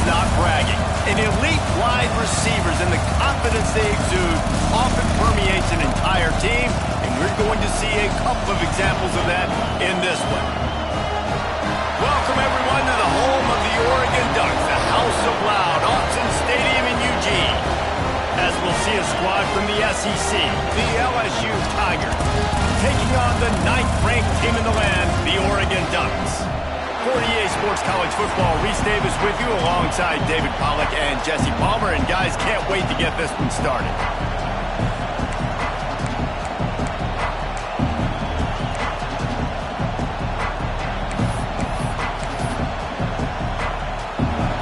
not bragging. An elite wide receivers and the confidence they exude often permeates an entire team, and we're going to see a couple of examples of that in this one. Welcome, everyone, to the home of the Oregon Ducks, the House of Loud, Autzen Stadium in Eugene. As we'll see a squad from the SEC, the LSU Tigers, taking on the 9th-ranked team in the land, the Oregon Ducks. For EA Sports College Football, Reese Davis with you alongside David Pollack and Jesse Palmer. And guys, can't wait to get this one started.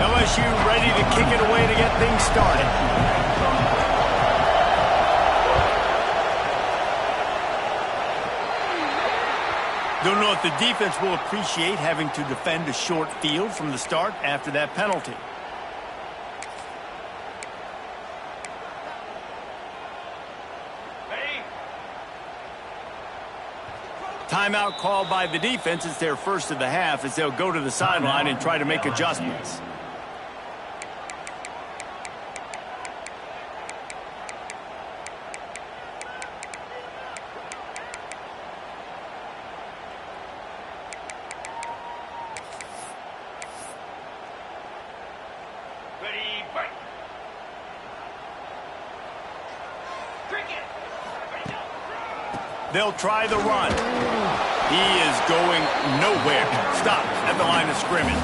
LSU ready to kick it away to get things started. Don't know if the defense will appreciate having to defend a short field from the start after that penalty. Timeout called by the defense. It's their first of the half as they'll go to the sideline and try to make adjustments. They'll try the run. He is going nowhere. Stop at the line of scrimmage.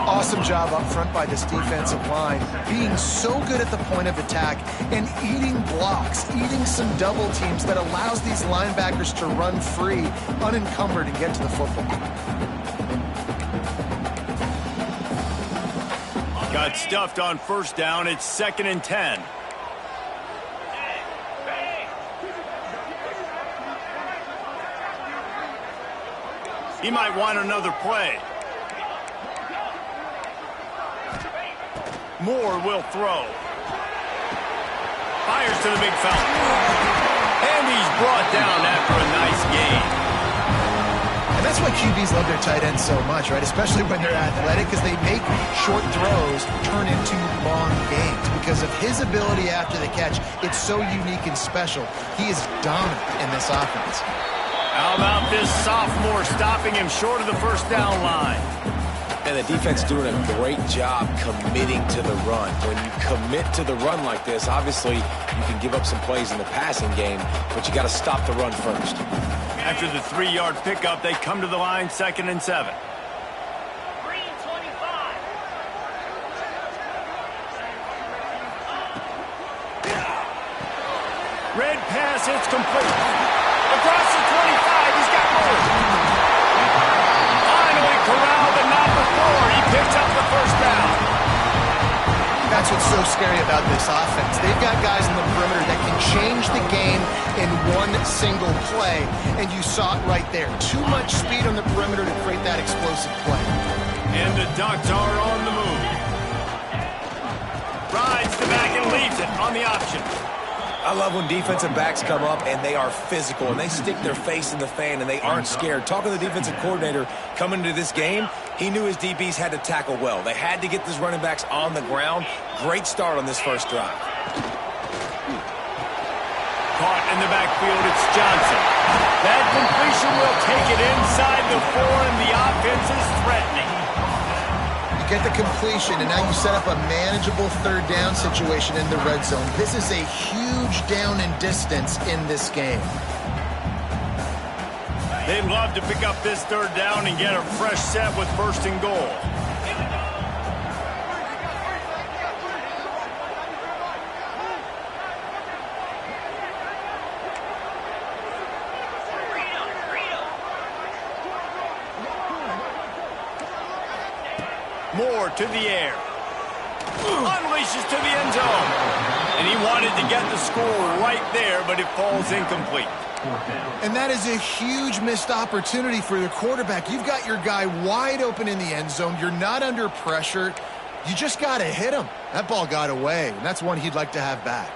Awesome job up front by this defensive line, being so good at the point of attack and eating blocks, eating some double teams that allows these linebackers to run free, unencumbered, and get to the football. Got stuffed on first down. It's 2nd and 10. He might want another play. Moore will throw. Fires to the big fella. And he's brought down after a nice gain. And that's why QBs love their tight ends so much, right? Especially when they're athletic, because they make short throws turn into long gains. Because of his ability after the catch, it's so unique and special. He is dominant in this offense. How about this sophomore stopping him short of the first down line? And the defense doing a great job committing to the run. When you commit to the run like this, obviously you can give up some plays in the passing game, but you got to stop the run first. After the 3-yard pickup, they come to the line, 2nd and 7. Red pass, it's complete. Across the 25, he's got more. Finally corralled, but not before. He picks up the first down. That's what's so scary about this offense. They've got guys in the perimeter that can change the game in one single play, and you saw it right there. Too much speed on the perimeter to create that explosive play. And the Ducks are on the move. Rides the back and leaves it on the option. I love when defensive backs come up and they are physical and they stick their face in the fan and they aren't scared. Talking to the defensive coordinator coming into this game, he knew his DBs had to tackle well. They had to get these running backs on the ground. Great start on this first drive. Caught in the backfield, it's Johnson. That completion will take it inside the 4, and the offense is threatening. Get the completion, and now you set up a manageable 3rd down situation in the red zone. This is a huge down in distance in this game. They'd love to pick up this 3rd down and get a fresh set with 1st and goal. Moore to the air. Unleashes to the end zone. And he wanted to get the score right there, but it falls incomplete. And that is a huge missed opportunity for the quarterback. You've got your guy wide open in the end zone. You're not under pressure. You just got to hit him. That ball got away, and that's one he'd like to have back.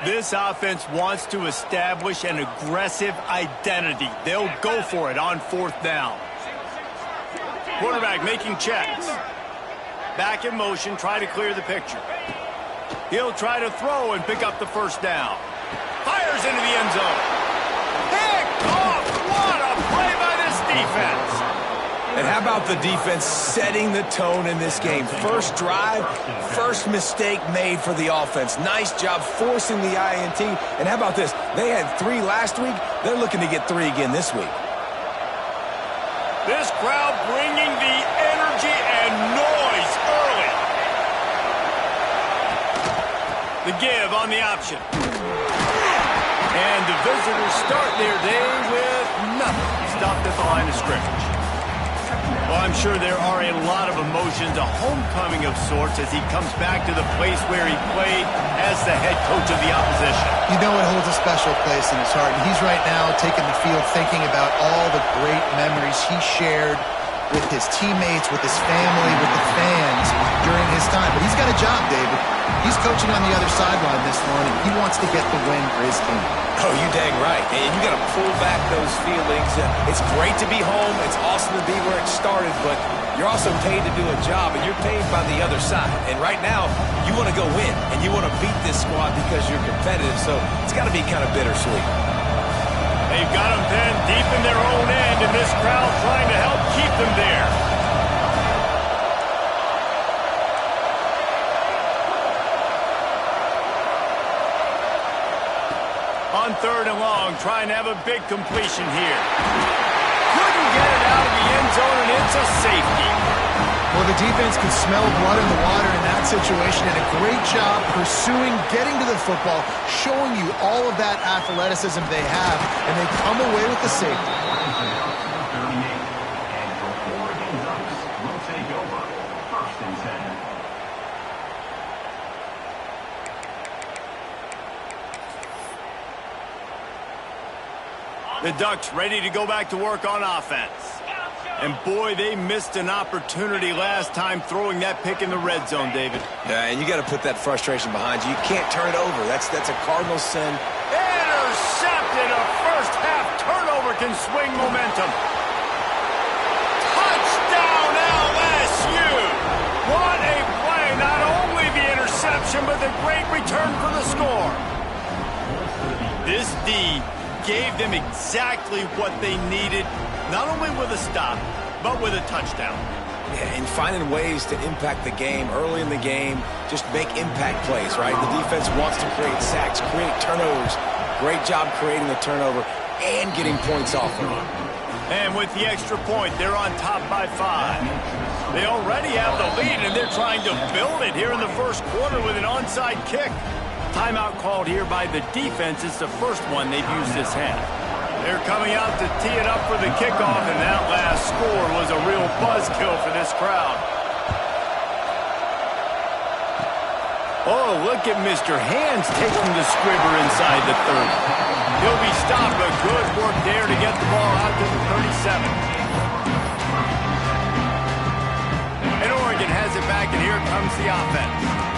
This offense wants to establish an aggressive identity. They'll go for it on 4th down. Quarterback making checks. Back in motion, try to clear the picture. He'll try to throw and pick up the 1st down. Fires into the end zone. Picked off! What a play by this defense! And how about the defense setting the tone in this game? First drive, first mistake made for the offense. Nice job forcing the INT. And how about this? They had 3 last week. They're looking to get 3 again this week. This crowd bringing the energy and noise early. The give on the option. And the visitors start their day with nothing. Stopped at the line of scrimmage. Well, I'm sure there are a lot of emotions, a homecoming of sorts as he comes back to the place where he played as the head coach of the opposition. You know it holds a special place in his heart. And he's right now taking the field thinking about all the great memories he shared with his teammates, with his family, with the fans during his time. But he's got a job, David. He's coaching on the other sideline this morning. He wants to get the win for his team. Oh, you dang right. And you got to pull back those feelings. It's great to be home. It's awesome to be where it started, but you're also paid to do a job, and you're paid by the other side. And right now, you want to go win, and you want to beat this squad because you're competitive, so it's got to be kind of bittersweet. They've got them pinned deep in their own end, and this crowd trying to help keep them there. On 3rd and long, trying to have a big completion here. Couldn't get it out of the end zone, and it's a safety. Well, the defense can smell blood in the water in that situation, and a great job pursuing, getting to the football, showing you all of that athleticism they have, and they come away with the safety. The Ducks ready to go back to work on offense. And boy, they missed an opportunity last time throwing that pick in the red zone, David. Yeah, and you got to put that frustration behind you. You can't turn it over. That's a Cardinal sin. Intercepted. A first-half turnover can swing momentum. Touchdown, LSU. What a play. Not only the interception, but the great return for the score. This D gave them exactly what they needed, not only with a stop, but with a touchdown. Yeah, and finding ways to impact the game early in the game, just make impact plays, right? The defense wants to create sacks, create turnovers. Great job creating the turnover and getting points off of it. And with the extra point, they're on top by 5. They already have the lead, and they're trying to build it here in the first quarter with an onside kick. Timeout called here by the defense. It's the first one they've used this half. They're coming out to tee it up for the kickoff, and that last score was a real buzzkill for this crowd. Oh, look at Mr. Hands taking the squibber inside the 30. He'll be stopped, but good work there to get the ball out to the 37. And Oregon has it back, and here comes the offense.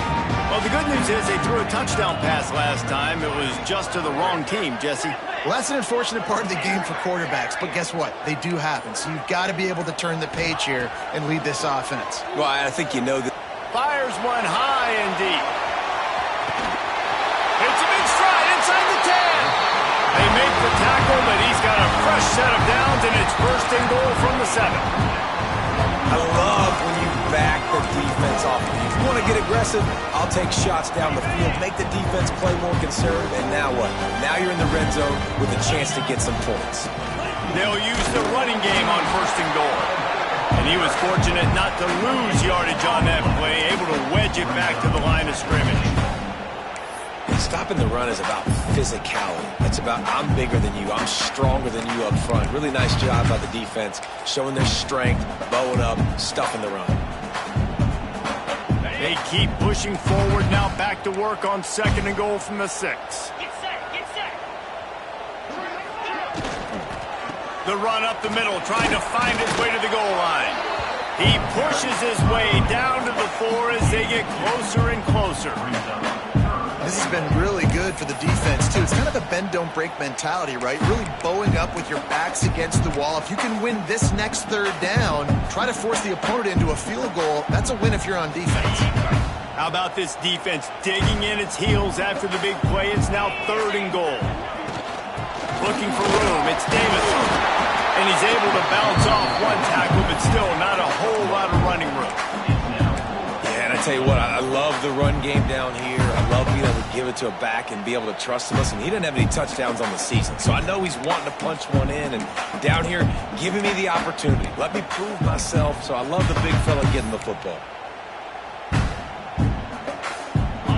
Well, the good news is they threw a touchdown pass last time. It was just to the wrong team, Jesse. Well, that's an unfortunate part of the game for quarterbacks, but guess what? They do happen, so you've got to be able to turn the page here and lead this offense. Well, I think you know that. Fires one high and deep. It's a big stride inside the 10. They make the tackle, but he's got a fresh set of downs, and it's 1st and goal from the 7. I love when you back the defense off. If you want to get aggressive, I'll take shots down the field, make the defense play more conservative, and now what? Now you're in the red zone with a chance to get some points. They'll use the running game on 1st and goal. And he was fortunate not to lose yardage on that play, able to wedge it back to the line of scrimmage. Stopping the run is about physicality. It's about I'm bigger than you, I'm stronger than you up front. Really nice job by the defense, showing their strength, bowing up, stuffing the run. They keep pushing forward, now back to work on 2nd and goal from the 6. Get set. The run up the middle, trying to find his way to the goal line. He pushes his way down to the 4 as they get closer and closer. This This has been really good for the defense, too. It's kind of a bend-don't-break mentality, right? Really bowing up with your backs against the wall. If you can win this next third down, try to force the opponent into a field goal. That's a win if you're on defense. How about this defense digging in its heels after the big play? It's now 3rd and goal. Looking for room. It's Davis. And he's able to bounce off one tackle, but still not a whole lot of running room. Yeah, and I tell you what, I love the run game down here. I love being able to give it to a back and be able to trust him. Listen, he didn't have any touchdowns on the season, so I know he's wanting to punch one in. And down here, giving me the opportunity. Let me prove myself, so I love the big fella getting the football.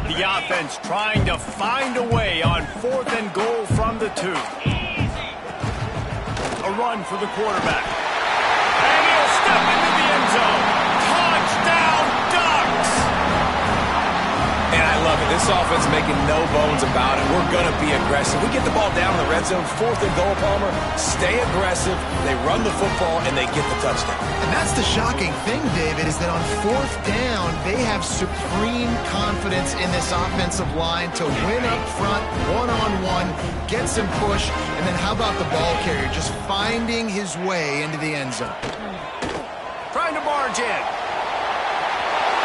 The offense trying to find a way on 4th and goal from the 2. A run for the quarterback. And he'll step into the end zone. Touchdown, Ducks! And I love it. This offense making no bones about it. We're going to be aggressive. We get the ball down in the red zone, 4th and goal, Palmer. Stay aggressive. They run the football, and they get the touchdown. And that's the shocking thing, David, is that on 4th down, they have supreme confidence in this offensive line to win up front, one-on-one, get some push, and then how about the ball carrier just finding his way into the end zone? Trying to barge in.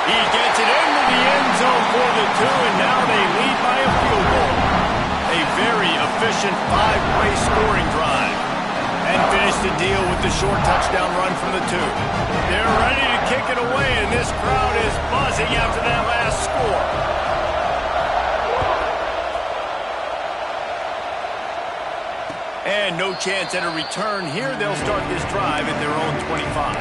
He gets it into the end zone for the 2, and now they lead by a field goal. A very efficient 5-play scoring drive. And finish the deal with the short touchdown run from the 2. They're ready to kick it away, and this crowd is buzzing after that last score. And no chance at a return here. They'll start this drive at their own 25.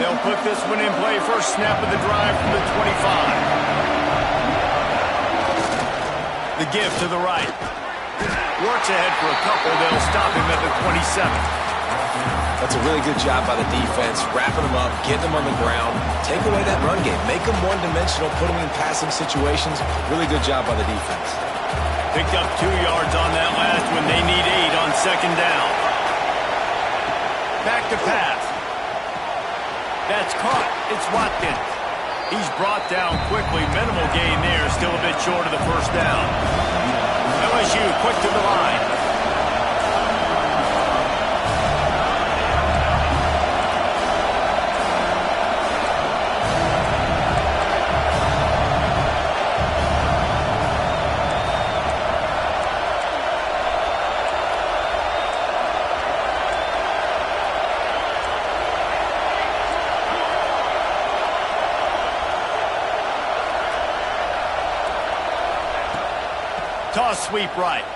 They'll put this one in play. First snap of the drive from the 25. The give to the right. Works ahead for a couple. They'll stop him at the 27. That's a really good job by the defense, wrapping them up, getting them on the ground, take away that run game, make them one-dimensional, put them in passing situations. Really good job by the defense. Picked up 2 yards on that last one. They need 8 on 2nd down. Back to pass. That's caught. It's Watkins. He's brought down quickly. Minimal gain there. Still a bit short of the first down. LSU quick to the line. Toss sweep right.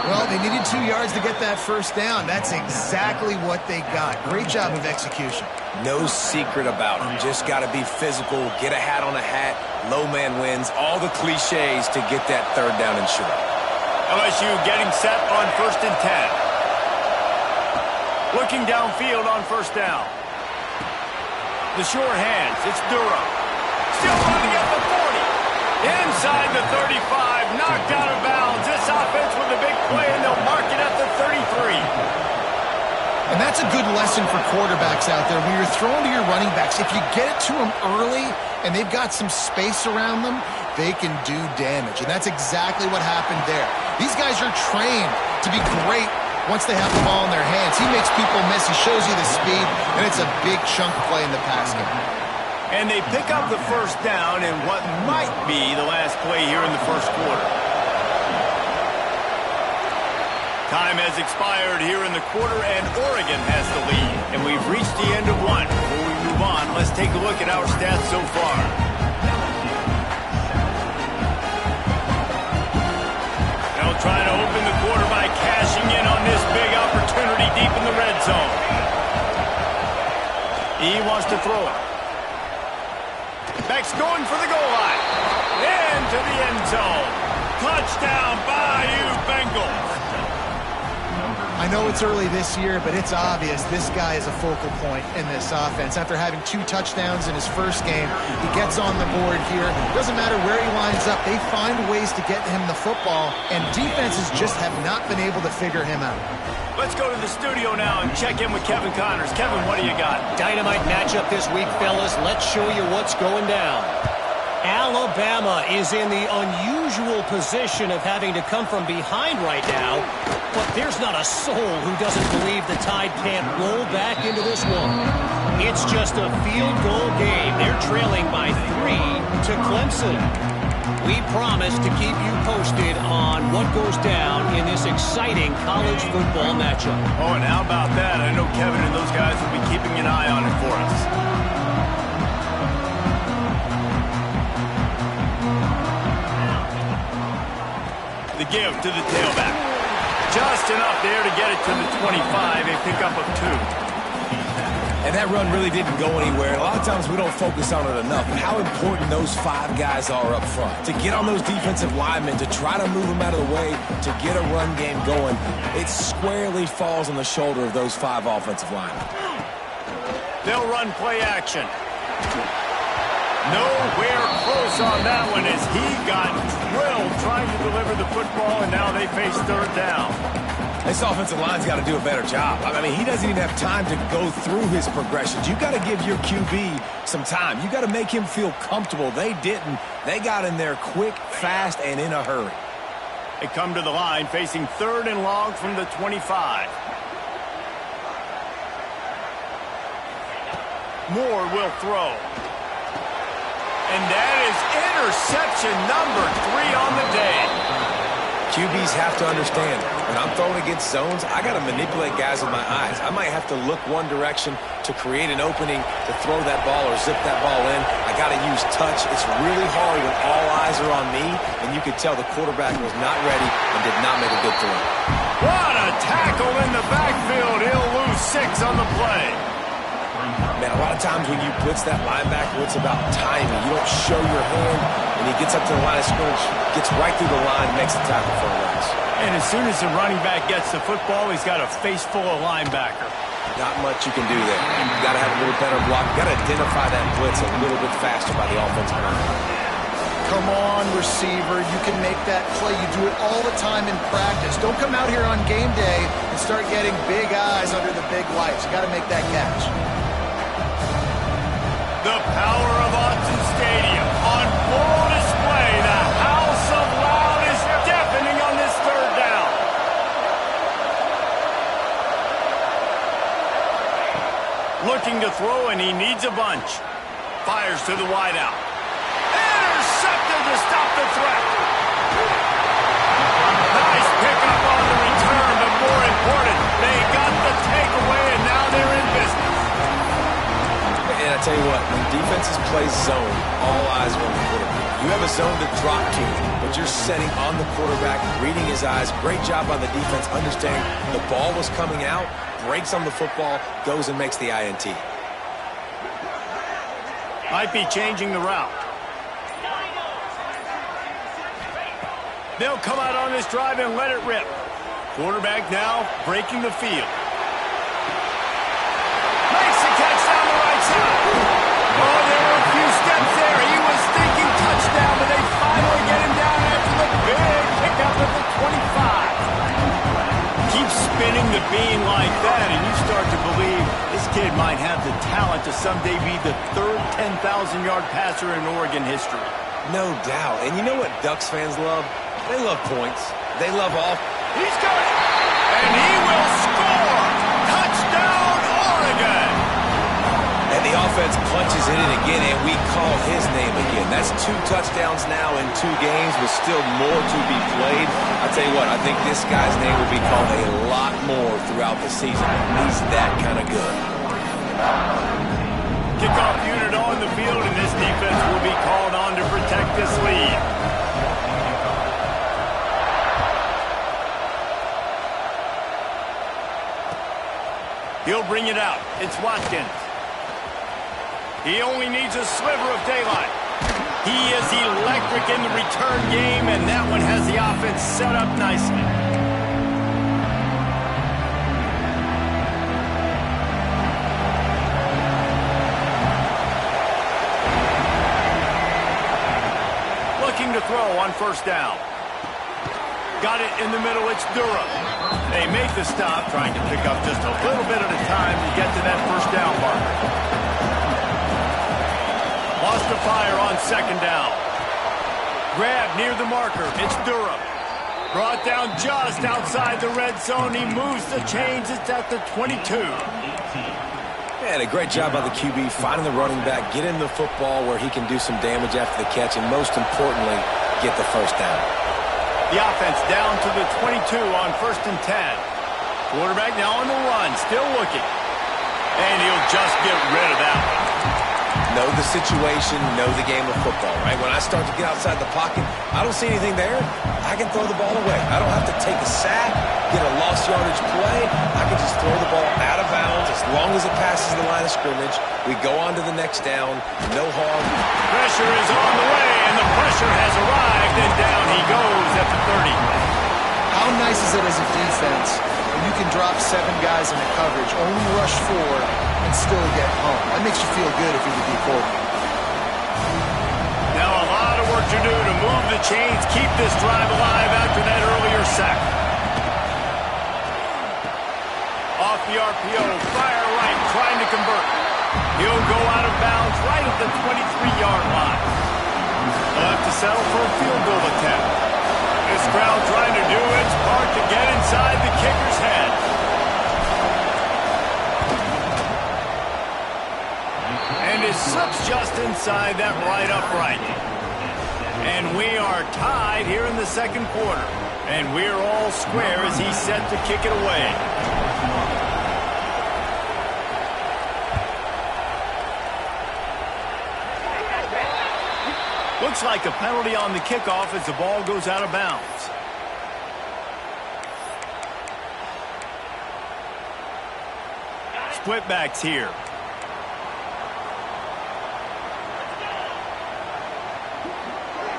Well, they needed 2 yards to get that first down. That's exactly what they got. Great job of execution. No secret about it. Just got to be physical, get a hat on a hat, low man wins, all the cliches to get that 3rd down and short. LSU getting set on 1st and 10. Looking downfield on 1st down. The sure hands. It's Durham. Still running at the 40. Inside the 35. Knocked out of bounds. This offense with a big play, and they'll mark it at the 33. And that's a good lesson for quarterbacks out there. When you're throwing to your running backs, if you get it to them early and they've got some space around them, they can do damage. And that's exactly what happened there. These guys are trained to be great once they have the ball in their hands. He makes people miss. He shows you the speed, and it's a big chunk play in the pass game. And they pick up the first down in what might be the last play here in the first quarter. Time has expired here in the quarter, and Oregon has the lead. And we've reached the end of one. Before we move on, let's take a look at our stats so far. They'll try to open the quarter by cashing in on this big opportunity deep in the red zone. He wants to throw it. Beck's going for the goal line. Into the end zone. Touchdown, Bayou Bengals. I know it's early this year, but it's obvious this guy is a focal point in this offense. After having 2 touchdowns in his first game, he gets on the board here. Doesn't matter where he lines up, they find ways to get him the football, and defenses just have not been able to figure him out. Let's go to the studio now and check in with Kevin Connors. Kevin, what do you got? Dynamite matchup this week, fellas. Let's show you what's going down. Alabama is in the unusual position of having to come from behind right now, but there's not a soul who doesn't believe the Tide can't roll back into this one. It's just a field goal game. They're trailing by 3 to Clemson. We promise to keep you posted on what goes down in this exciting college football matchup. Oh, and how about that? I know Kevin and those guys will be keeping an eye on it for us. The give to the tailback. Just enough there to get it to the 25, a pickup of 2. And that run really didn't go anywhere. A lot of times we don't focus on it enough, but how important those 5 guys are up front. To get on those defensive linemen, to try to move them out of the way, to get a run game going, it squarely falls on the shoulder of those 5 offensive linemen. They'll run play action. Nowhere close on that one as he got drilled trying to deliver the football, and now they face 3rd down. This offensive line's got to do a better job. I mean, he doesn't even have time to go through his progressions. You got to give your QB some time. You got to make him feel comfortable. They didn't. They got in there quick, fast, and in a hurry. They come to the line facing 3rd and long from the 25. Moore will throw. And that is interception number 3 on the day. QBs have to understand, when I'm throwing against zones, I got to manipulate guys with my eyes. I might have to look one direction to create an opening to throw that ball or zip that ball in. I got to use touch. It's really hard when all eyes are on me, and you could tell the quarterback was not ready and did not make a good throw. What a tackle in the backfield. He'll lose 6 on the play. Man, a lot of times when you blitz that linebacker, it's about timing. You don't show your hand, and he gets up to the line of scrimmage, gets right through the line, makes the tackle for a loss. And as soon as the running back gets the football, he's got a face full of linebacker. Not much you can do there. You got to have a little better block. You got to identify that blitz a little bit faster by the offensive line. Come on, receiver. You can make that play. You do it all the time in practice. Don't come out here on game day and start getting big eyes under the big lights. You got to make that catch. The power of Autzen Stadium on full display. The house of loud is deafening on this 3rd down. Looking to throw, and he needs a bunch. Fires to the wideout. Intercepted to stop the threat. Nice pickup on the return, but more important, they got the takeaway, and now they're in business. And I tell you what, when defenses play zone, all eyes are on the quarterback. You have a zone to drop to, but you're setting on the quarterback, reading his eyes. Great job on the defense, understanding the ball was coming out, breaks on the football, goes and makes the INT. Might be changing the route. They'll come out on this drive and let it rip. Quarterback now breaking the field. Makes the catch down the right side. Oh, there were a few steps there. He was thinking touchdown, but they finally get him down after the big pickup at the 25. Keep spinning the bean like that, and you start to believe this kid might have the talent to someday be the 3rd 10,000-yard passer in Oregon history. No doubt. And you know what Ducks fans love? They love points. They love all. He's got it. And he will score. Touchdown, Oregon. And the offense punches in it again, and we call his name again. That's 2 touchdowns now in 2 games with still more to be played. I tell you what, I think this guy's name will be called a lot more throughout the season. He's that kind of good. Kickoff unit on the field, and this defense will be called on to protect this lead. He'll bring it out. It's Watkins. He only needs a sliver of daylight. He is electric in the return game, and that one has the offense set up nicely. to throw on first down. Got it in the middle. It's Durham. They make the stop, trying to pick up just a little bit at a time to get to that first down marker. Lost to fire on second down. Grab near the marker. It's Durham. Brought down just outside the red zone. He moves the chains. It's at the 22. And a great job by the QB finding the running back, getting the football where he can do some damage after the catch, and most importantly, get the first down. The offense down to the 22 on 1st and 10. Quarterback now on the run, still looking. And he'll just get rid of that one. Know the situation, know the game of football, right? When I start to get outside the pocket, I don't see anything there, I can throw the ball away. I don't have to take a sack, get a lost yardage play. I can just throw the ball out of bounds as long as it passes the line of scrimmage. We go on to the next down, no harm. Pressure is on the way, and the pressure has arrived, and down he goes at the 30. How nice is it as a defense when you can drop 7 guys in a coverage, only rush 4, and still get home? That makes you feel good if you're the D coordinator. Now a lot of work to do to move the chains, keep this drive alive after that earlier sack. Off the RPO, fire right, trying to convert. He'll go out of bounds right at the 23-yard line. They'll have to settle for a field goal attempt. This crowd trying to do its part to get inside the kicker's head. And it slips just inside that right upright. And we are tied here in the second quarter. And we're all square as he's set to kick it away. Looks like a penalty on the kickoff as the ball goes out of bounds. Split backs here.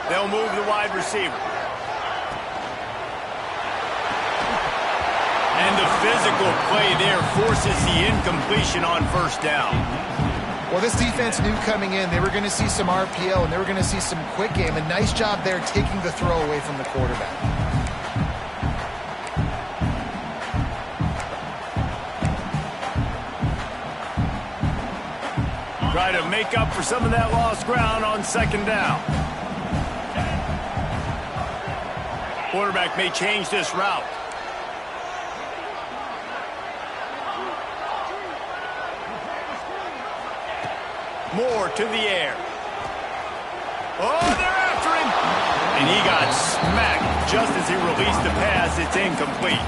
They'll move the wide receiver. And the physical play there forces the incompletion on first down. Well, this defense knew coming in they were going to see some RPO and they were going to see some quick game. A nice job there taking the throw away from the quarterback. Try to make up for some of that lost ground on second down. Quarterback may change this route. Moore to the air. Oh, they're after him. And he got smacked just as he released the pass. It's incomplete.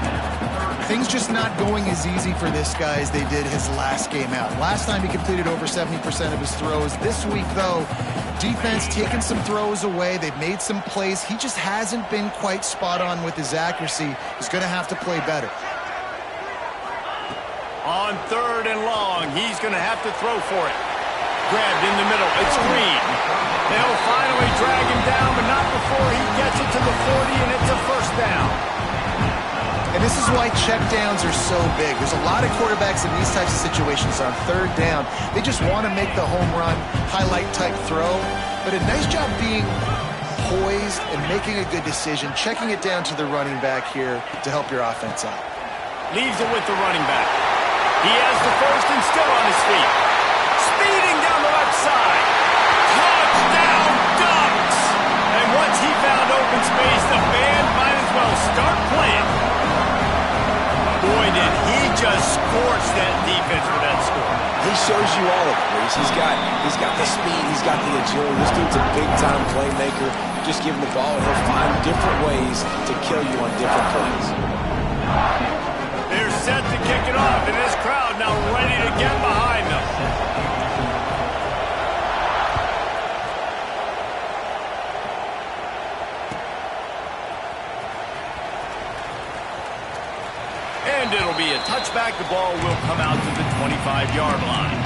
Things just not going as easy for this guy as they did his last game out. Last time he completed over 70% of his throws. This week, though, defense taking some throws away. They've made some plays. He just hasn't been quite spot on with his accuracy. He's going to have to play better. On 3rd and long, he's going to have to throw for it. Grabbed in the middle. It's Green. They'll finally drag him down, but not before he gets it to the 40, and it's a first down. And this is why check downs are so big. There's a lot of quarterbacks in these types of situations on 3rd down. They just want to make the home run, highlight type throw. But a nice job being poised and making a good decision, checking it down to the running back here to help your offense out. Leaves it with the running back. He has the first and still on his feet. Speeding down the left side. Touchdown Ducks! And once he found open space, the band might as well start playing. Boy, did he just scorch that defense for that score. He shows you all of it, Reese. He's got the speed, he's got the agility. This dude's a big-time playmaker. Just give him the ball, and he'll find different ways to kill you on different plays. They're set to kick it off, and this crowd now ready to get behind them. And it'll be a touchback. The ball will come out to the 25-yard line.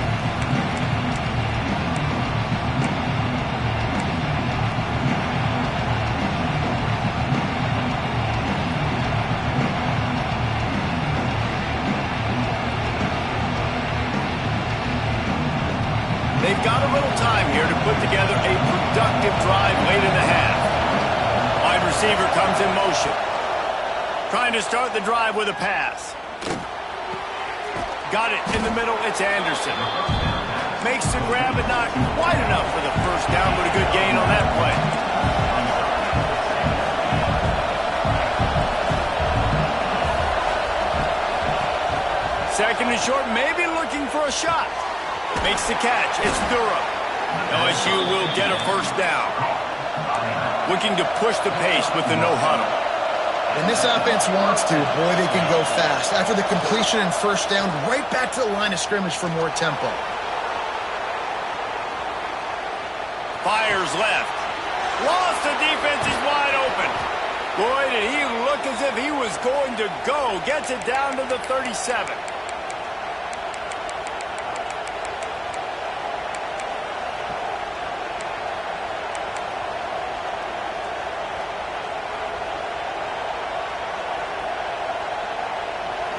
They've got a little time here to put together a productive drive late in the half. receiver comes in motion. Trying to start the drive with a pass. Got it in the middle. It's Anderson. Makes the grab, but not quite enough for the first down, but a good gain on that play. Second and short, maybe looking for a shot. Makes the catch. It's Durham. LSU will get a first down. Looking to push the pace with the no-huddle. And this offense wants to. Boy, they can go fast. After the completion and first down, right back to the line of scrimmage for more tempo. Fires left. Lost the defense. He's wide open. Boy, did he look as if he was going to go. Gets it down to the 37.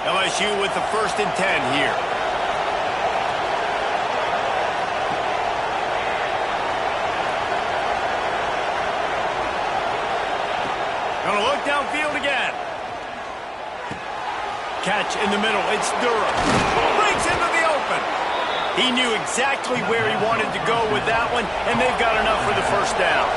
LSU with the 1st and 10 here. Gonna look downfield again. Catch in the middle. It's Durham. Breaks into the open. He knew exactly where he wanted to go with that one, and they've got enough for the first down.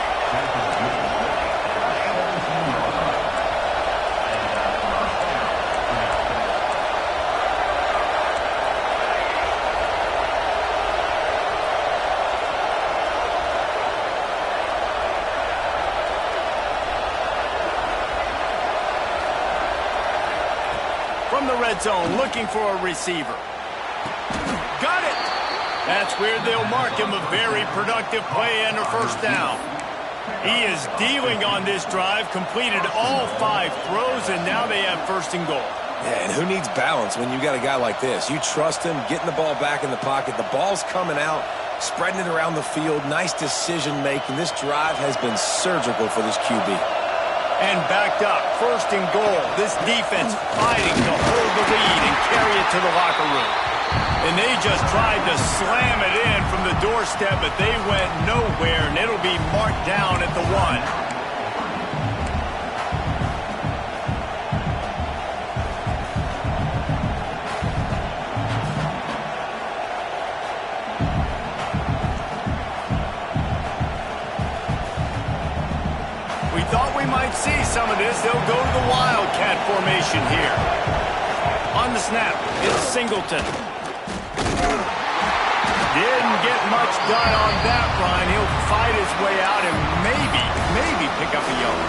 From the red zone, looking for a receiver. Got it! That's where they'll mark him. A very productive play and a first down. He is dealing on this drive, completed all 5 throws, and now they have 1st and goal. Yeah, and who needs balance when you got a guy like this? You trust him, getting the ball back in the pocket. The ball's coming out, spreading it around the field. Nice decision-making. This drive has been surgical for this QB. And backed up, 1st and goal. This defense fighting to hold the lead and carry it to the locker room. And they just tried to slam it in from the doorstep, but they went nowhere, and it'll be marked down at the 1. See some of this. They'll go to the Wildcat formation here. On the snap, it's Singleton. Didn't get much done on that run. He'll fight his way out and maybe pick up a yellow.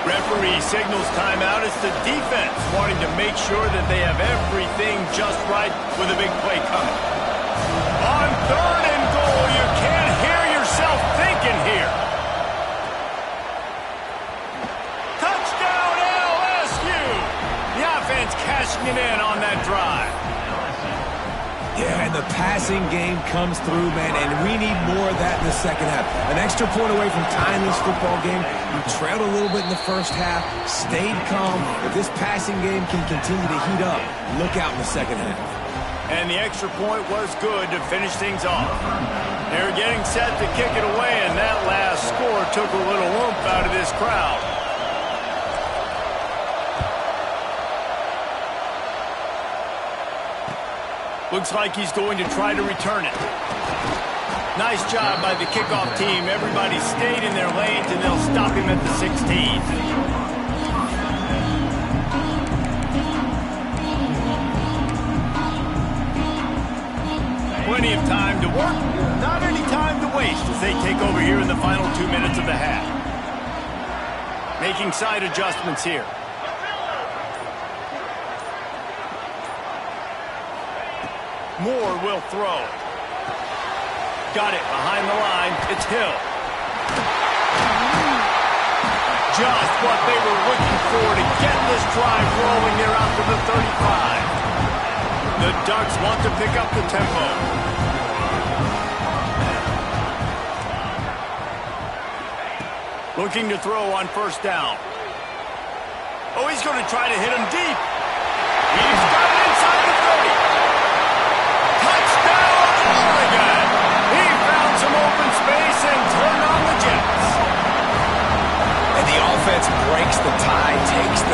Referee signals timeout. It's the defense wanting to make sure that they have everything just right with a big play coming. On 3rd and goal, you can't hear yourself thinking here. Cashing it in on that drive. Yeah, and the passing game comes through, man, and we need more of that in the second half. An extra point away from tying this football game. You trailed a little bit in the first half, stayed calm. If this passing game can continue to heat up, look out in the second half. And the extra point was good to finish things off. They were getting set to kick it away, and that last score took a little oomph out of this crowd. Looks like he's going to try to return it. Nice job by the kickoff team. Everybody stayed in their lanes, and they'll stop him at the 16. Plenty of time to work, not any time to waste as they take over here in the final 2 minutes of the half. Making side adjustments here. Moore will throw. Got it behind the line. It's Hill. Just what they were looking for to get this drive rolling. They're out to the 35. The Ducks want to pick up the tempo. Looking to throw on 1st down. Oh, he's going to try to hit him deep. He's got it inside the 30. Oregon. He found some open space and turned on the Jets. And the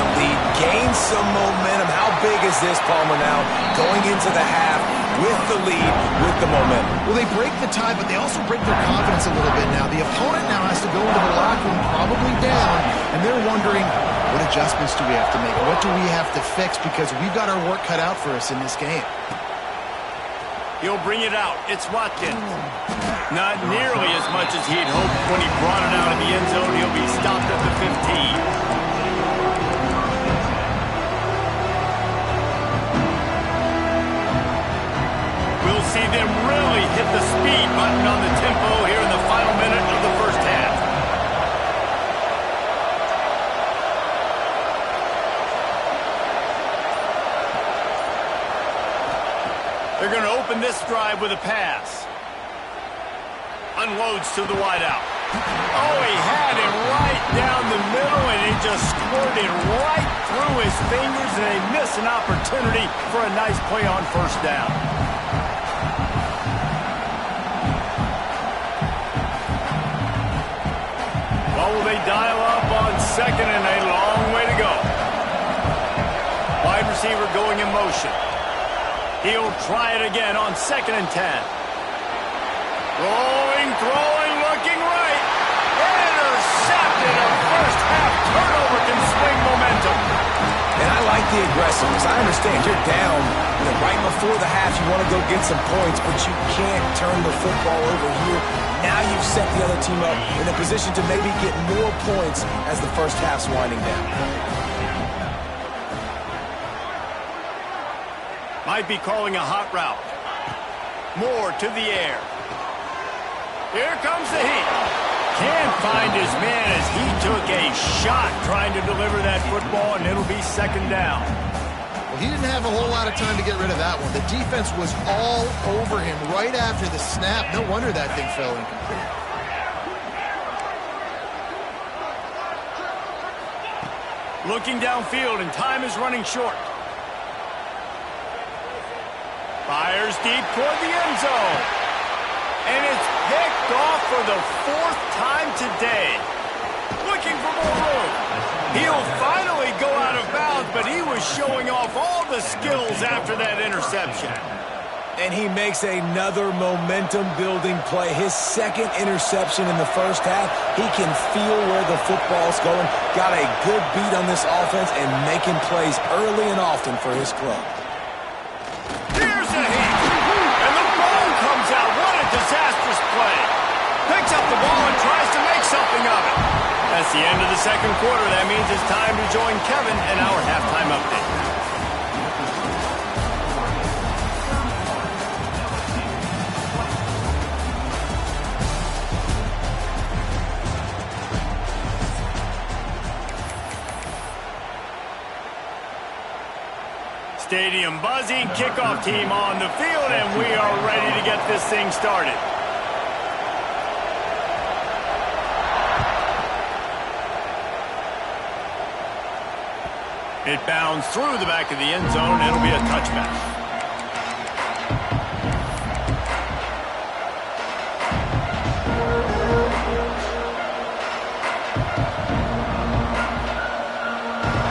a lead, gain some momentum. How big is this, Palmer, now? Going into the half with the lead, with the momentum. Well, they break the tie, but they also break their confidence a little bit now. The opponent now has to go into the locker room probably down, and they're wondering, what adjustments do we have to make? What do we have to fix? Because we've got our work cut out for us in this game. He'll bring it out. It's Watkins. Not nearly as much as he'd hoped when he brought it out of the end zone. He'll be stopped at the 15. We'll see them really hit the speed button on the tempo here in the final minute of the first half. They're going to open this drive with a pass. Unloads to the wideout. Oh, he had it right down the middle, and he just squirted right through his fingers, and they miss an opportunity for a nice play on first down. Well, will they dial up on second, and a long way to go. Wide receiver going in motion. He'll try it again on 2nd and 10. Rolling, throwing, looking right. Intercepted. A first half turnover can swing momentum. And I like the aggressiveness. I understand you're down. Right before the half, you want to go get some points, but you can't turn the football over here. Now you've set the other team up in a position to maybe get more points as the first half's winding down. Might be calling a hot route. Moore to the air. Here comes the heat. Can't find his man as he took a shot trying to deliver that football, and it'll be 2nd down. Well, he didn't have a whole lot of time to get rid of that one. The defense was all over him right after the snap. No wonder that thing fell incomplete. Looking downfield, and time is running short. Fires deep toward the end zone. And it's picked off for the 4th time today. Looking for more room. He'll finally go out of bounds, but he was showing off all the skills after that interception. And he makes another momentum-building play. His 2nd interception in the first half. He can feel where the football's going. Got a good beat on this offense and making plays early and often for his club. Here's a hit. And the ball comes out. What a disastrous play. Picks up the ball and tries to make something of it. That's the end of the 2nd quarter. That means it's time to join Kevin in our halftime update. Stadium buzzing, kickoff team on the field, and we are ready to get this thing started. It bounds through the back of the end zone. It'll be a touchback.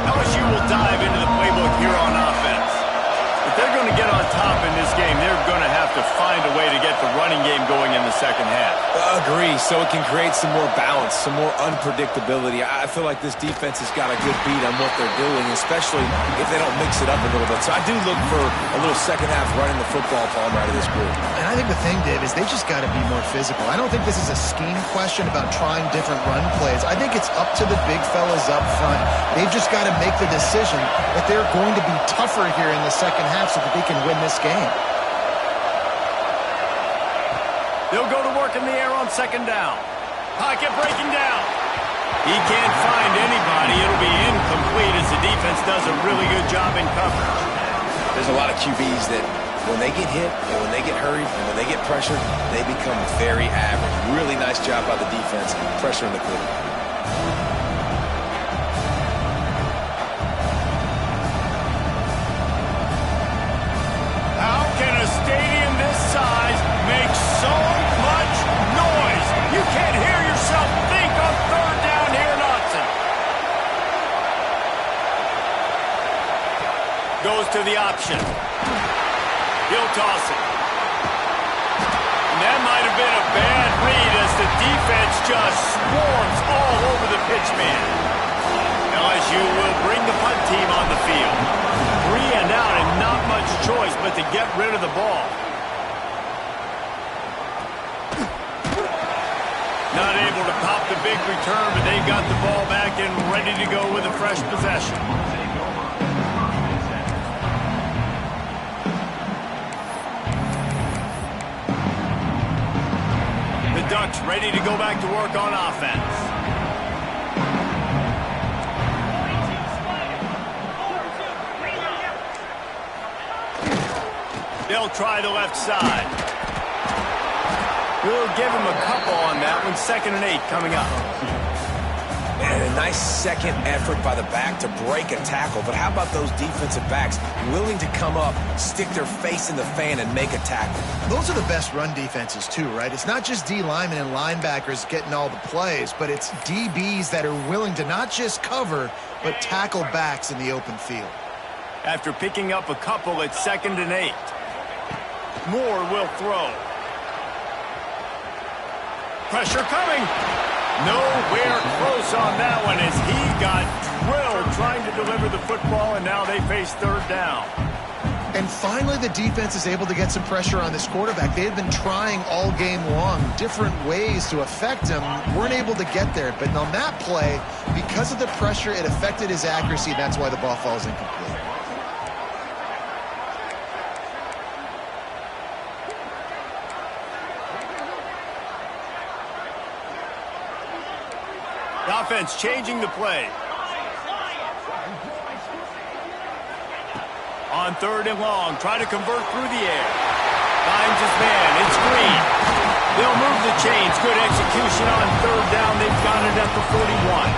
LSU will dive into the playbook here on offense. If they're going to get on top in this game, they're going to have to find a way to get the running game going in the second half. Agree, so it can create some more balance, some more unpredictability. I feel like this defense has got a good beat on what they're doing, especially if they don't mix it up a little bit. So I do look for a little second half running the football palm out of this group. And I think the thing, Dave, is they just got to be more physical. I don't think this is a scheme question about trying different run plays. I think it's up to the big fellas up front. They've just got to make the decision that they're going to be tougher here in the second half so that they can win this game. They'll go to work in the air on second down. Pocket breaking down. He can't find anybody. It'll be incomplete as the defense does a really good job in coverage. There's a lot of QBs that when they get hit and when they get hurried and when they get pressured, they become very average. Really nice job by the defense pressuring the quarterback. How can a stadium this size make so much noise? You can't hear yourself think on third down here in Austin. to the option. He'll toss it. And that might have been a bad read as the defense just swarms all over the pitch man. LSU will bring the punt team on the field. 3 and out and not much choice but to get rid of the ball. Not able to pop the big return, but they got the ball back and ready to go with a fresh possession. The Ducks ready to go back to work on offense. They'll try the left side. We'll give him a couple on that one. 2nd and 8 coming up. And a nice second effort by the back to break a tackle. But how about those defensive backs willing to come up, stick their face in the fan, and make a tackle? Those are the best run defenses too, right? It's not just D linemen and linebackers getting all the plays, but it's DBs that are willing to not just cover, but tackle backs in the open field. After picking up a couple, it's 2nd and 8. Moore will throw. Pressure coming. Nowhere close on that one as he got drilled trying to deliver the football, and now they face 3rd down. And finally, the defense is able to get some pressure on this quarterback. They had been trying all game long different ways to affect him. Weren't able to get there. But on that play, because of the pressure, it affected his accuracy. That's why the ball falls incomplete. Offense changing the play. On 3rd and long, try to convert through the air. Finds his man. It's Green. They'll move the chains. Good execution on 3rd down. They've got it at the 41.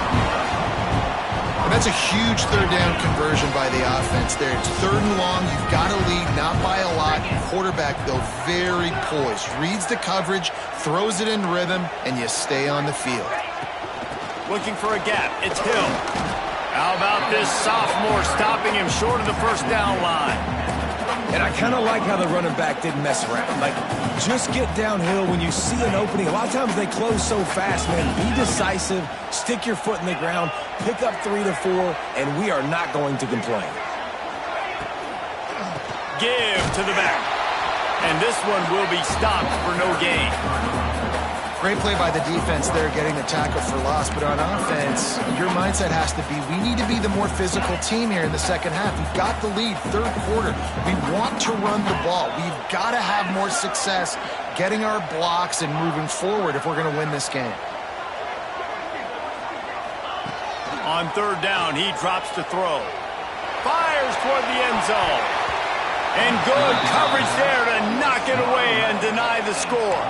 And that's a huge 3rd down conversion by the offense there. It's 3rd and long. You've got to lead, not by a lot. Quarterback, though, very poised. Reads the coverage, throws it in rhythm, and you stay on the field. Looking for a gap. It's Hill. How about this sophomore stopping him short of the 1st down line? And I kind of like how the running back didn't mess around. Like, just get downhill when you see an opening. A lot of times they close so fast, man. Be decisive, stick your foot in the ground, pick up 3 to 4, and we are not going to complain. Give to the back. And this one will be stopped for no gain. Great play by the defense there, getting the tackle for loss. But on offense, your mindset has to be, we need to be the more physical team here in the 2nd half. We've got the lead, 3rd quarter. We want to run the ball. We've got to have more success getting our blocks and moving forward if we're going to win this game. On 3rd down, he drops to throw. Fires toward the end zone. And good coverage there to knock it away and deny the score.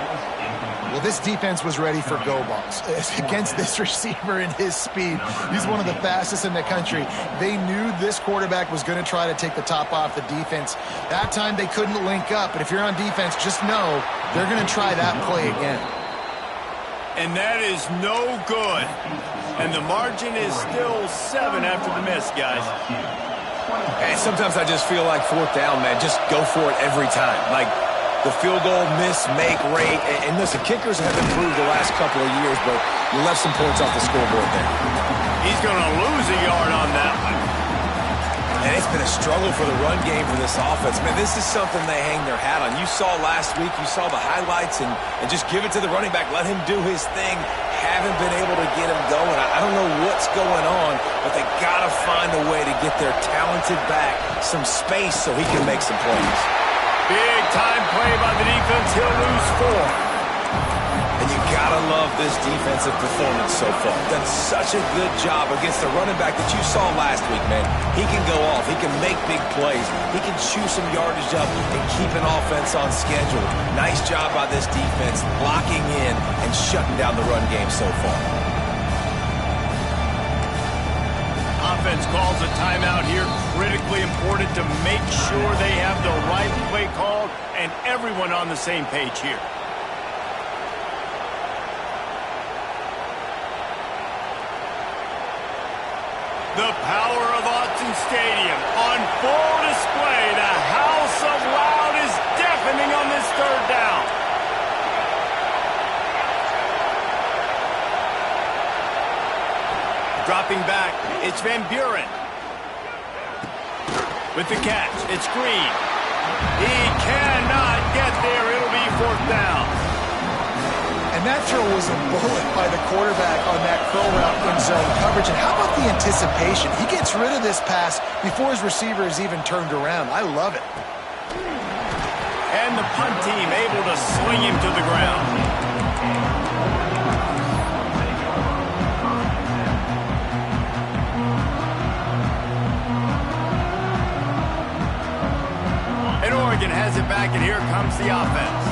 Well, this defense was ready for go balls against this receiver and his speed. He's one of the fastest in the country. They knew this quarterback was going to try to take the top off the defense. That time they couldn't link up, but if you're on defense, just know they're going to try that play again. And that is no good. And the margin is still 7 after the miss, guys. And sometimes I just feel like 4th down, man. Just go for it every time. Like, the field goal miss, make rate. And listen, kickers have improved the last couple of years, but you left some points off the scoreboard there. He's going to lose a yard on that one. And it's been a struggle for the run game for this offense. Man, this is something they hang their hat on. You saw last week, you saw the highlights, and just give it to the running back. Let him do his thing. Haven't been able to get him going. I don't know what's going on, but they got to find a way to get their talented back some space so he can make some plays. Big time play by the defense. He'll lose 4. And you gotta love this defensive performance so far. Done such a good job against the running back that you saw last week, man. He can go off. He can make big plays. He can chew some yardage up and keep an offense on schedule. Nice job by this defense locking in and shutting down the run game so far. Offense calls a timeout here. Critically important to make sure they have the right play called and everyone on the same page here. The power of Autzen Stadium on full display. The house of loud is deafening on this third down. Dropping back, it's Van Buren. With the catch, it's Green. He cannot get there. It'll be fourth down. And that throw was a bullet by the quarterback on that curl route in zone coverage. And how about the anticipation? He gets rid of this pass before his receiver is even turned around. I love it. And the punt team able to swing him to the ground. And Oregon has it back, and here comes the offense.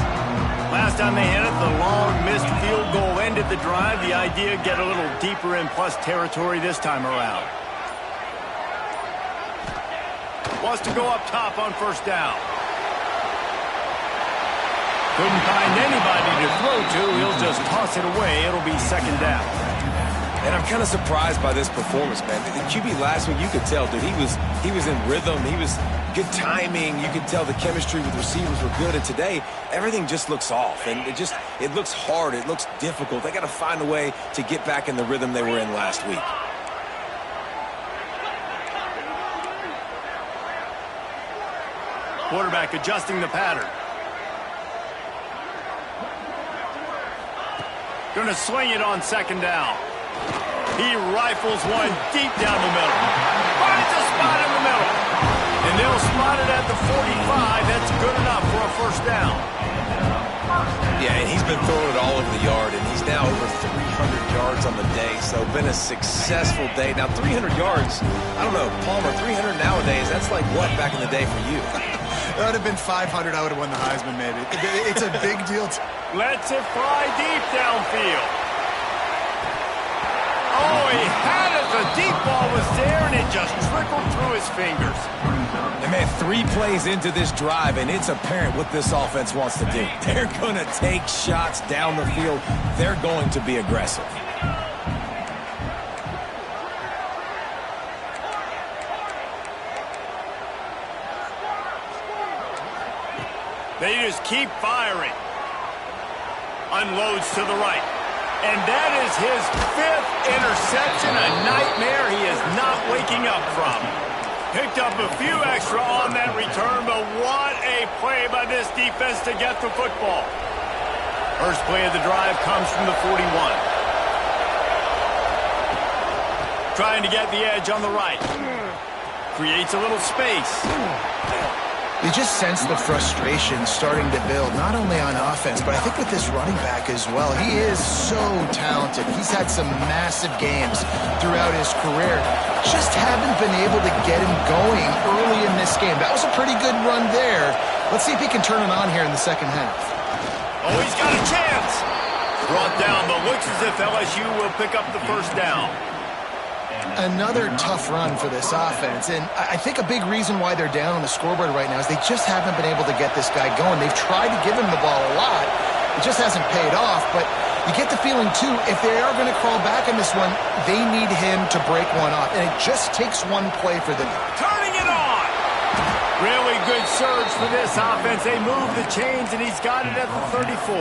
Last time they hit it, the long missed field goal ended the drive. The idea, get a little deeper in plus territory this time around. Wants to go up top on first down. Couldn't find anybody to throw to. He'll just toss it away. It'll be second down. And I'm kind of surprised by this performance, man. The QB last week, you could tell, dude, he was in rhythm. He was good timing. You could tell the chemistry with receivers were good. And today, everything just looks off. And it looks hard. It looks difficult. They got to find a way to get back in the rhythm they were in last week. Quarterback adjusting the pattern. Going to swing it on second down. He rifles one deep down the middle. Finds a spot in the middle. And they'll spot it at the 45. That's good enough for a first down. Yeah, and he's been throwing it all over the yard, and he's now over 300 yards on the day, so been a successful day. Now, 300 yards, I don't know, Palmer, 300 nowadays, that's like what back in the day for you? That would have been 500. I would have won the Heisman, maybe. It's a big deal. Lets it fly deep downfield. Oh, he had it. The deep ball was there, and it just trickled through his fingers. And man, 3 plays into this drive, and it's apparent what this offense wants to do. They're going to take shots down the field. They're going to be aggressive. They just keep firing. Unloads to the right. And that is his 5th interception, a nightmare he is not waking up from. Picked up a few extra on that return, but what a play by this defense to get the football. First play of the drive comes from the 41. Trying to get the edge on the right. Creates a little space. You just sense the frustration starting to build, not only on offense, but I think with this running back as well. He is so talented. He's had some massive games throughout his career. Just haven't been able to get him going early in this game. That was a pretty good run there. Let's see if he can turn it on here in the second half. Oh, he's got a chance. Brought down, but looks as if LSU will pick up the first down. Another tough run for this offense, and I think a big reason why they're down on the scoreboard right now is they just haven't been able to get this guy going. They've tried to give him the ball a lot. It just hasn't paid off, but you get the feeling, too, if they are going to crawl back in this one, they need him to break one off, and it just takes one play for them. Turning it on! Really good surge for this offense. They move the chains, and he's got it at the 34.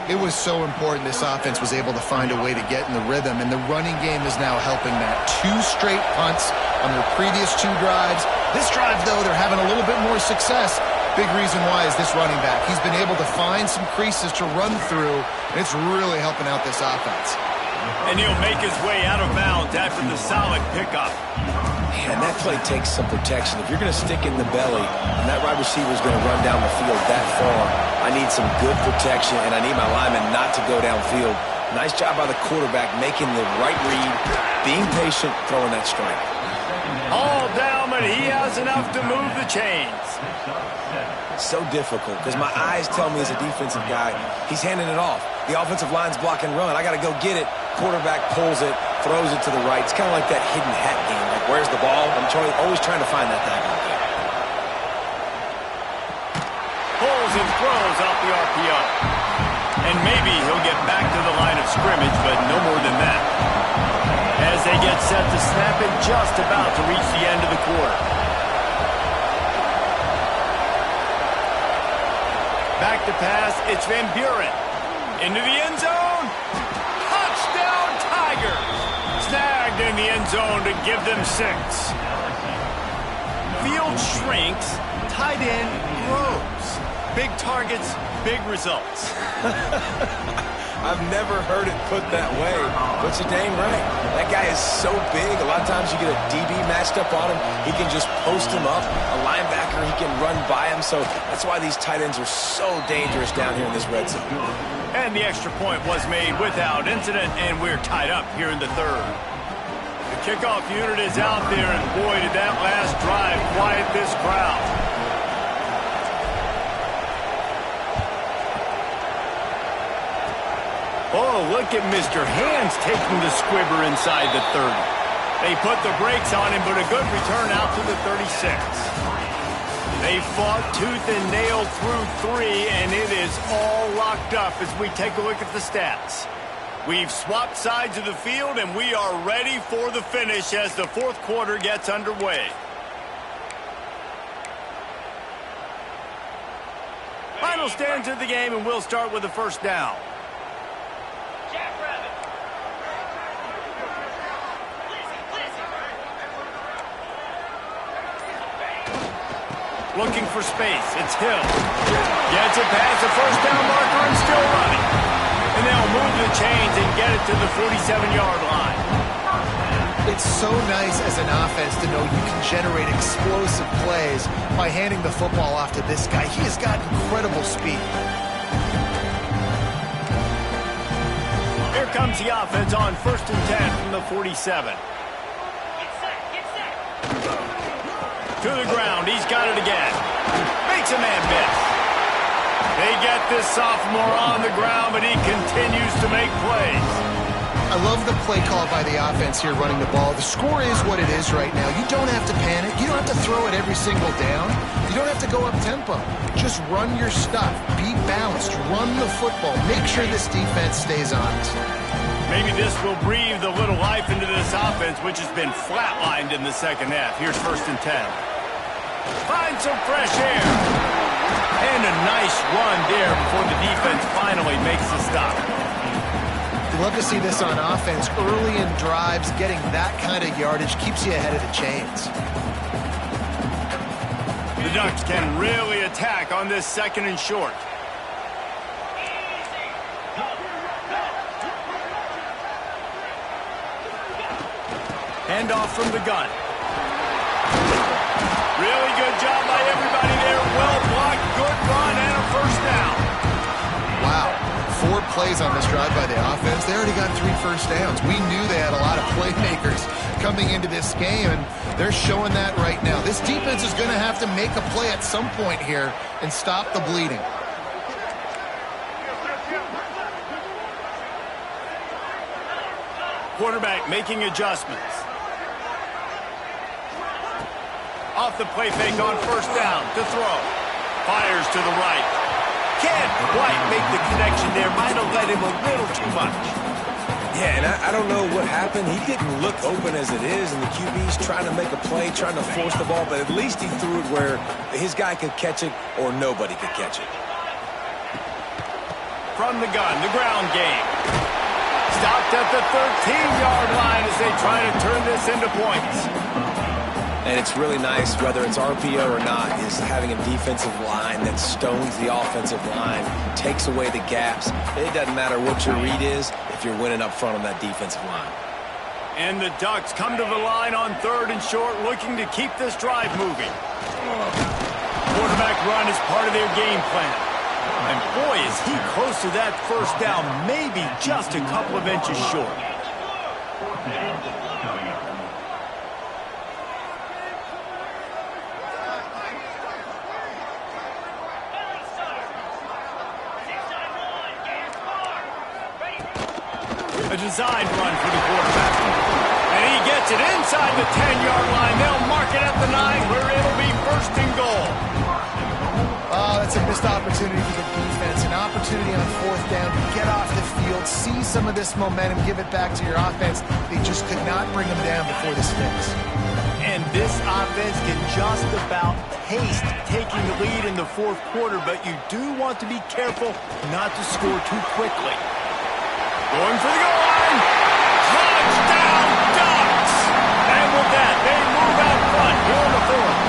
It was so important this offense was able to find a way to get in the rhythm, and the running game is now helping that. 2 straight punts on their previous 2 drives. This drive, though, they're having a little bit more success. Big reason why is this running back. He's been able to find some creases to run through, and it's really helping out this offense. And he'll make his way out of bounds after the solid pickup. And that play takes some protection. If you're going to stick in the belly and that wide receiver is going to run down the field that far, I need some good protection, and I need my lineman not to go downfield. Nice job by the quarterback making the right read, being patient, throwing that strike. All down, but he has enough to move the chains. So difficult because my eyes tell me as a defensive guy, he's handing it off. The offensive line's block and run. I got to go get it. Quarterback pulls it, throws it to the right. It's kind of like that hidden hat game. Like, where's the ball? I'm always trying to find that daggone thing. Pulls and throws out the RPO. And maybe he'll get back to the line of scrimmage, but no more than that. As they get set to snap. just about to reach the end of the quarter. Back to pass, it's Van Buren. Into the end zone. Touchdown, Tigers. Snagged in the end zone to give them 6. Field shrinks, tight end grows. Big targets, big results. I've never heard it put that way, but you're dang right. That guy is so big. A lot of times you get a DB matched up on him. He can just post him up. A linebacker, he can run by him. So that's why these tight ends are so dangerous down here in this red zone. And the extra point was made without incident, and we're tied up here in the third. The kickoff unit is out there, and boy, did that last drive quiet this crowd. Oh, look at Mr. Hands taking the squibber inside the 30. They put the brakes on him, but a good return out to the 36. They fought tooth and nail through 3, and it is all locked up as we take a look at the stats. We've swapped sides of the field, and we are ready for the finish as the fourth quarter gets underway. Final stands of the game, and we'll start with the first down. Looking for space. It's Hill. Gets it past the first down marker and still running. And they'll move the chains and get it to the 47-yard line. It's so nice as an offense to know you can generate explosive plays by handing the football off to this guy. He has got incredible speed. Here comes the offense on 1st and 10 from the 47. To the ground, he's got it again. Makes a man miss. They get this sophomore on the ground, but he continues to make plays. I love the play call by the offense here running the ball. The score is what it is right now. You don't have to panic. You don't have to throw it every single down. You don't have to go up tempo. Just run your stuff. Be balanced. Run the football. Make sure this defense stays honest. Maybe this will breathe a little life into this offense, which has been flatlined in the second half. Here's 1st and 10. Find some fresh air. And a nice run there before the defense finally makes the stop. You love to see this on offense. Early in drives, getting that kind of yardage keeps you ahead of the chains. The Ducks can really attack on this 2nd and short. Handoff from the gun. Really good job by everybody there. Well blocked, good run, and a first down. Wow. 4 plays on this drive by the offense. They already got 3 first downs. We knew they had a lot of playmakers coming into this game, and they're showing that right now. This defense is going to have to make a play at some point here and stop the bleeding. Quarterback making adjustments. Off the play fake on 1st down to throw. Fires to the right. Can't quite make the connection there. Might have led him a little too much. Yeah, and I don't know what happened. He didn't look open as it is, and the QB's trying to make a play, trying to force the ball, but at least he threw it where his guy could catch it or nobody could catch it. From the gun, the ground game. Stopped at the 13-yard line as they try to turn this into points. And it's really nice, whether it's RPO or not, is having a defensive line that stones the offensive line, takes away the gaps. It doesn't matter what your read is if you're winning up front on that defensive line. And the Ducks come to the line on 3rd and short, looking to keep this drive moving. Quarterback run is part of their game plan. And boy, is he close to that first down, maybe just a couple of inches short. A design run for the quarterback. And he gets it inside the 10-yard line. They'll mark it at the 9 where it'll be 1st and goal. Oh, that's a missed opportunity for the defense. And opportunity on fourth down to get off the field, see some of this momentum, give it back to your offense. They just could not bring them down before the sticks. And this offense can just about taste taking the lead in the fourth quarter, but you do want to be careful not to score too quickly. Going for the goal line. Touchdown, Ducks! And with that, they move out front here in the fourth.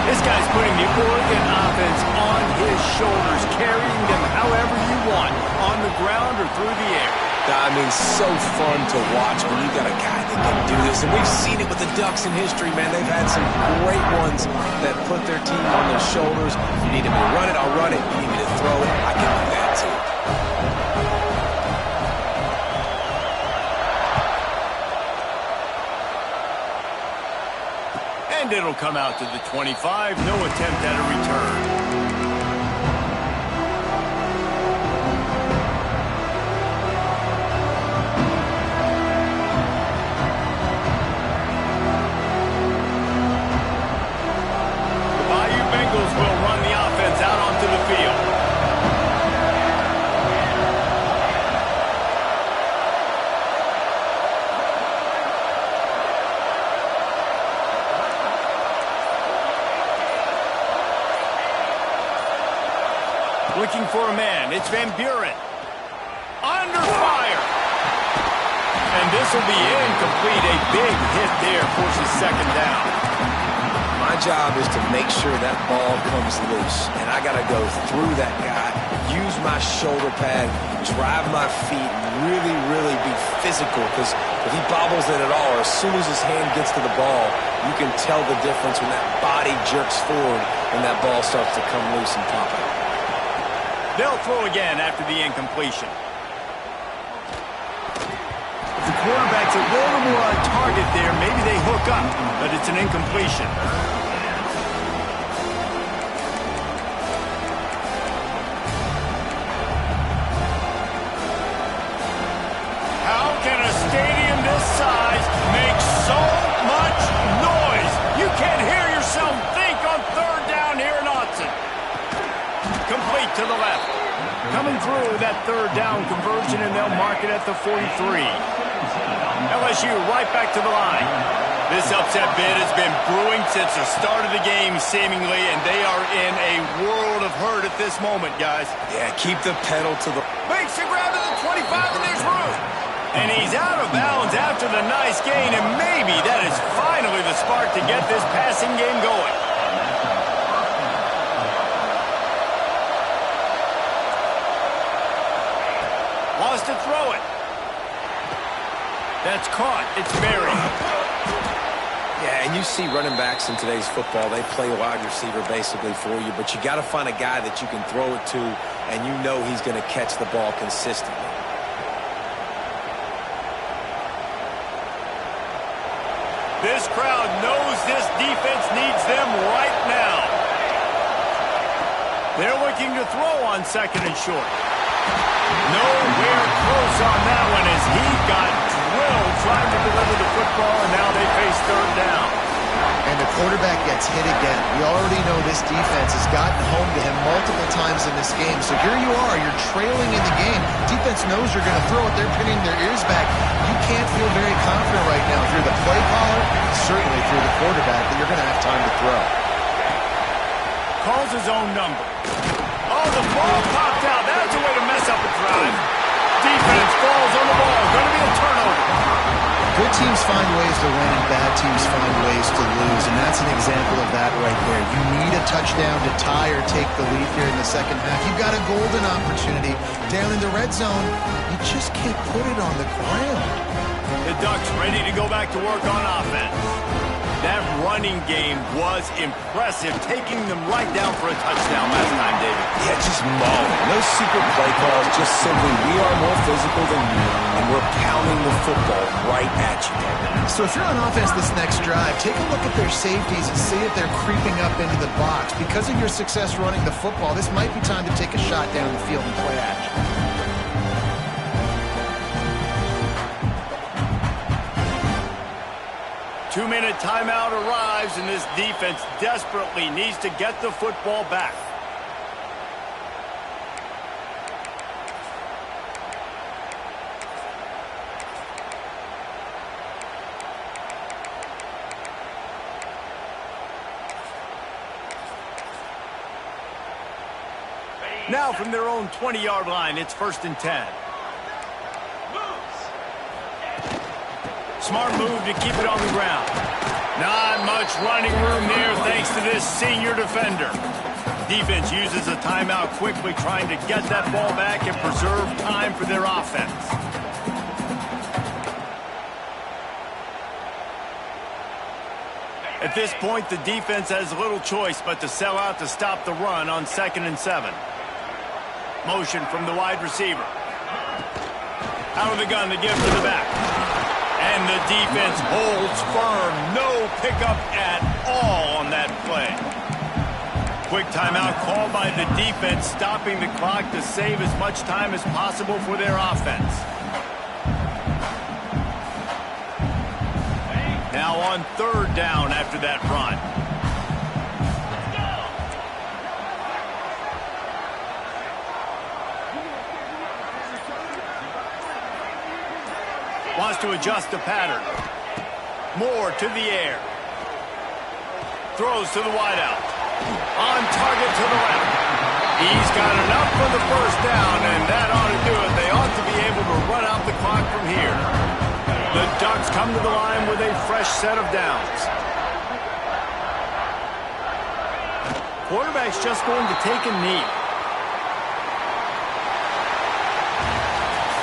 This guy's putting the Oregon offense on his shoulders, carrying them however you want, on the ground or through the air. I mean, so fun to watch when you got a guy that can do this. And we've seen it with the Ducks in history, man. They've had some great ones that put their team on their shoulders. You need me to run it, I'll run it. You need me to throw it, I can do that too. And it'll come out to the 25. No attempt at a return. Will run the offense out onto the field. Looking for a man. It's Van Buren. Under fire. And this will be incomplete. A big hit there forces second down. My job is to make sure that ball comes loose, and I got to go through that guy, use my shoulder pad, drive my feet, really, really be physical, because if he bobbles it at all, or as soon as his hand gets to the ball, you can tell the difference when that body jerks forward and that ball starts to come loose and pop out. They'll throw again after the incompletion. If the quarterback's a little more on target there, maybe they hook up, but it's an incompletion. Stadium this size makes so much noise. You can't hear yourself think on third down here in Autzen. Complete to the left. Coming through that third down conversion, and they'll mark it at the 43. LSU right back to the line. This upset bid has been brewing since the start of the game, seemingly, and they are in a world of hurt at this moment, guys. Yeah, keep the pedal to the... Makes the grab at the 25, and there's room. And he's out of bounds after the nice gain, and maybe that is finally the spark to get this passing game going. Lost to throw it. That's caught. It's buried. Yeah, and you see running backs in today's football, they play a wide receiver basically for you, but you got to find a guy that you can throw it to, and you know he's going to catch the ball consistently. This crowd knows this defense needs them right now. They're looking to throw on second and short. Nowhere close on that one as he got drilled trying to deliver the football, and now they face third down. And the quarterback gets hit again. We already know this defense has gotten home to him multiple times in this game. So here you are, you're trailing in the game. Defense knows you're going to throw it. They're pinning their ears back. You can't feel very confident right now if you're the play caller, certainly if you're the quarterback, that you're going to have time to throw. Calls his own number. Oh, the ball popped out. That's a way to mess up a drive. Defense falls on the ball. Going to be a turnover. Good teams find ways to win and bad teams find ways to lose, and that's an example of that right there. You need a touchdown to tie or take the lead here in the second half. You've got a golden opportunity down in the red zone. You just can't put it on the ground. The Ducks ready to go back to work on offense. That running game was impressive, taking them right down for a touchdown last time, David. Yeah, just mauling. No secret play calls, just simply we are more physical than you, and we're pounding the football right at you. So if you're on offense this next drive, take a look at their safeties and see if they're creeping up into the box. Because of your success running the football, this might be time to take a shot down the field and play action. 2-minute timeout arrives, and this defense desperately needs to get the football back. Now from their own 20-yard line, it's 1st and 10. Smart move to keep it on the ground. Not much running room there thanks to this senior defender. Defense uses a timeout quickly, trying to get that ball back and preserve time for their offense. At this point, the defense has little choice but to sell out to stop the run on 2nd and 7. Motion from the wide receiver. Out of the gun, the give to the back. And the defense holds firm. No pickup at all on that play. Quick timeout called by the defense, stopping the clock to save as much time as possible for their offense. Now on 3rd down after that run. Wants to adjust the pattern. Moore to the air. Throws to the wideout. On target to the left. He's got enough for the 1st down, and that ought to do it. They ought to be able to run out the clock from here. The Ducks come to the line with a fresh set of downs. Quarterback's just going to take a knee.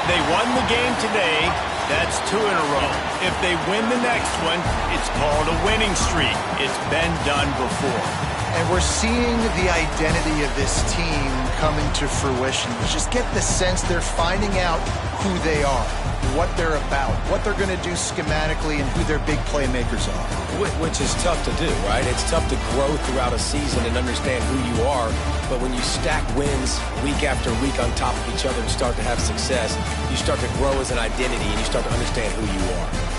They won the game today. That's 2 in a row. If they win the next one, it's called a winning streak. It's been done before. And we're seeing the identity of this team coming to fruition. You just get the sense they're finding out who they are, what they're about, what they're going to do schematically, and who their big playmakers are. Which is tough to do, right? It's tough to grow throughout a season and understand who you are. But when you stack wins week after week on top of each other and start to have success, you start to grow as an identity and you start to understand who you are.